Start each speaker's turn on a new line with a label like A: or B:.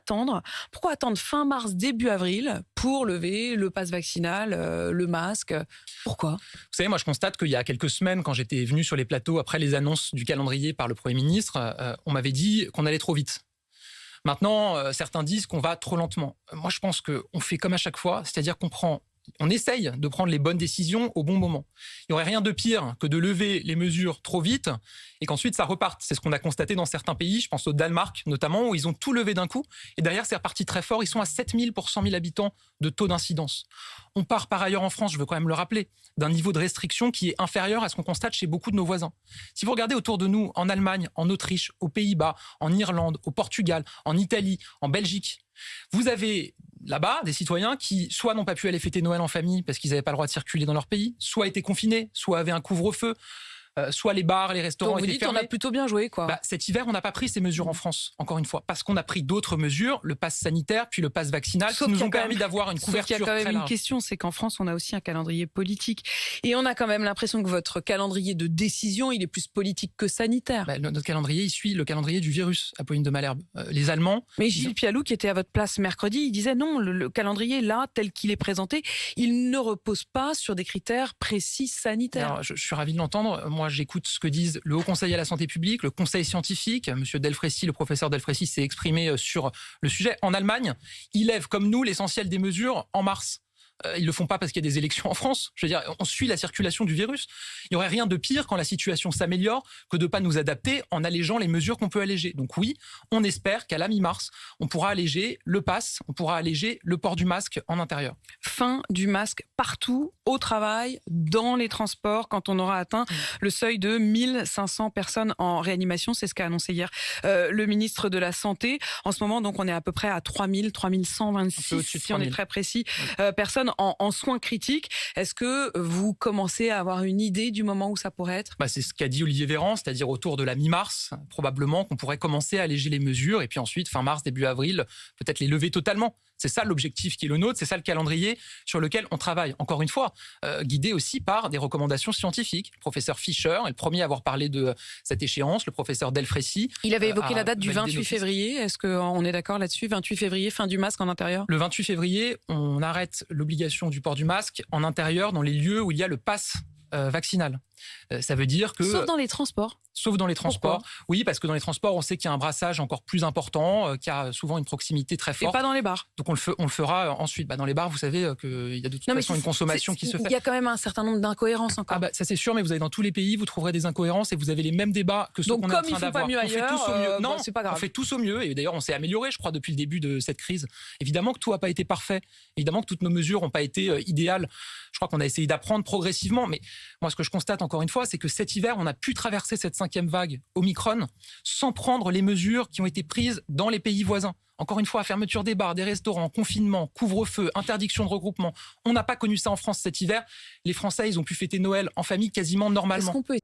A: attendre fin mars, début avril pour lever le pass vaccinal, le masque? Pourquoi?
B: Vous savez, moi je constate qu'il y a quelques semaines, quand j'étais venu sur les plateaux après les annonces du calendrier par le Premier ministre, on m'avait dit qu'on allait trop vite. Maintenant, certains disent qu'on va trop lentement. Moi je pense qu'on fait comme à chaque fois, c'est-à-dire on essaye de prendre les bonnes décisions au bon moment. Il n'y aurait rien de pire que de lever les mesures trop vite et qu'ensuite ça reparte. C'est ce qu'on a constaté dans certains pays, je pense au Danemark notamment, où ils ont tout levé d'un coup. Et derrière, c'est reparti très fort. Ils sont à 7 000 pour 100 000 habitants de taux d'incidence. On part par ailleurs en France, je veux quand même le rappeler, d'un niveau de restriction qui est inférieur à ce qu'on constate chez beaucoup de nos voisins. Si vous regardez autour de nous, en Allemagne, en Autriche, aux Pays-Bas, en Irlande, au Portugal, en Italie, en Belgique, vous avez là-bas des citoyens qui soit n'ont pas pu aller fêter Noël en famille parce qu'ils n'avaient pas le droit de circuler dans leur pays, soit étaient confinés, soit avaient un couvre-feu, soit les bars, les restaurants
A: Donc vous
B: étaient
A: dites
B: fermés.
A: on a plutôt bien joué, quoi.
B: Cet hiver, on n'a pas pris ces mesures en France, encore une fois, parce qu'on a pris d'autres mesures, le pass sanitaire, puis le pass vaccinal, qui nous ont permis d'avoir une couverture très large.
A: Il y a quand même une question, c'est qu'en France, on a aussi un calendrier politique. Et on a quand même l'impression que votre calendrier de décision, il est plus politique que sanitaire.
B: Notre calendrier, il suit le calendrier du virus, Apolline de Malherbe. Les Allemands...
A: Mais Gilles Pialou, qui était à votre place mercredi, il disait non, le calendrier, là, tel qu'il est présenté, il ne repose pas sur des critères précis sanitaires.
B: Alors, je suis ravi de l'entendre. Moi, j'écoute ce que disent le Haut Conseil à la santé publique, le Conseil scientifique. Monsieur Delfrécy, le professeur Delfrécy, s'est exprimé sur le sujet. En Allemagne, ils lèvent comme nous l'essentiel des mesures en mars. Ils le font pas parce qu'il y a des élections en France. Je veux dire, on suit la circulation du virus. Il n'y aurait rien de pire quand la situation s'améliore que de ne pas nous adapter en allégeant les mesures qu'on peut alléger. Donc oui, on espère qu'à la mi-mars, on pourra alléger le pass, on pourra alléger le port du masque en intérieur.
A: Fin du masque partout, au travail, dans les transports, quand on aura atteint le seuil de 1500 personnes en réanimation. C'est ce qu'a annoncé hier le ministre de la Santé. En ce moment, donc, on est à peu près à 3126, si on est très précis, personnes en soins critiques. Est-ce que vous commencez à avoir une idée du moment où ça pourrait être?
B: C'est ce qu'a dit Olivier Véran, c'est-à-dire autour de la mi-mars, probablement qu'on pourrait commencer à alléger les mesures et puis ensuite, fin mars, début avril, peut-être les lever totalement. C'est ça l'objectif qui est le nôtre, c'est ça le calendrier sur lequel on travaille. Encore une fois, guidé aussi par des recommandations scientifiques. Le professeur Fischer est le premier à avoir parlé de cette échéance, le professeur Delfrécy.
A: Il avait évoqué la date du 28 février. Est-ce qu'on est d'accord là-dessus? 28 février, fin du masque en intérieur?
B: Le 28 février, on arrête l'obligation du port du masque en intérieur dans les lieux où il y a le pass vaccinal. Ça veut dire que...
A: Sauf dans les transports.
B: Sauf dans les transports.
A: Pourquoi?
B: Oui, parce que dans les transports, on sait qu'il y a un brassage encore plus important, qu'il y a souvent une proximité très forte.
A: Et pas dans les bars.
B: Donc on le fera ensuite. Dans les bars, vous savez qu'il y a de toute façon une consommation qui se fait.
A: Il y a quand même un certain nombre d'incohérences encore.
B: Ça c'est sûr, mais vous avez dans tous les pays, vous trouverez des incohérences et vous avez les mêmes débats que ceux qu'on est en train d'avoir.
A: Donc comme il faut pas mieux ailleurs,
B: non,
A: c'est pas grave.
B: On fait tous au mieux. Et d'ailleurs, on s'est amélioré, je crois, depuis le début de cette crise. Évidemment que tout n'a pas été parfait. Évidemment que toutes nos mesures n'ont pas été idéales. Je crois qu'on a essayé d'apprendre progressivement. Mais moi, ce que je constate encore une fois, c'est que cet hiver, on a pu traverser cette 5e vague Omicron sans prendre les mesures qui ont été prises dans les pays voisins. Encore une fois, fermeture des bars, des restaurants, confinement, couvre-feu, interdiction de regroupement. On n'a pas connu ça en France cet hiver. Les Français, ils ont pu fêter Noël en famille quasiment normalement.
A: Est-ce qu'on peut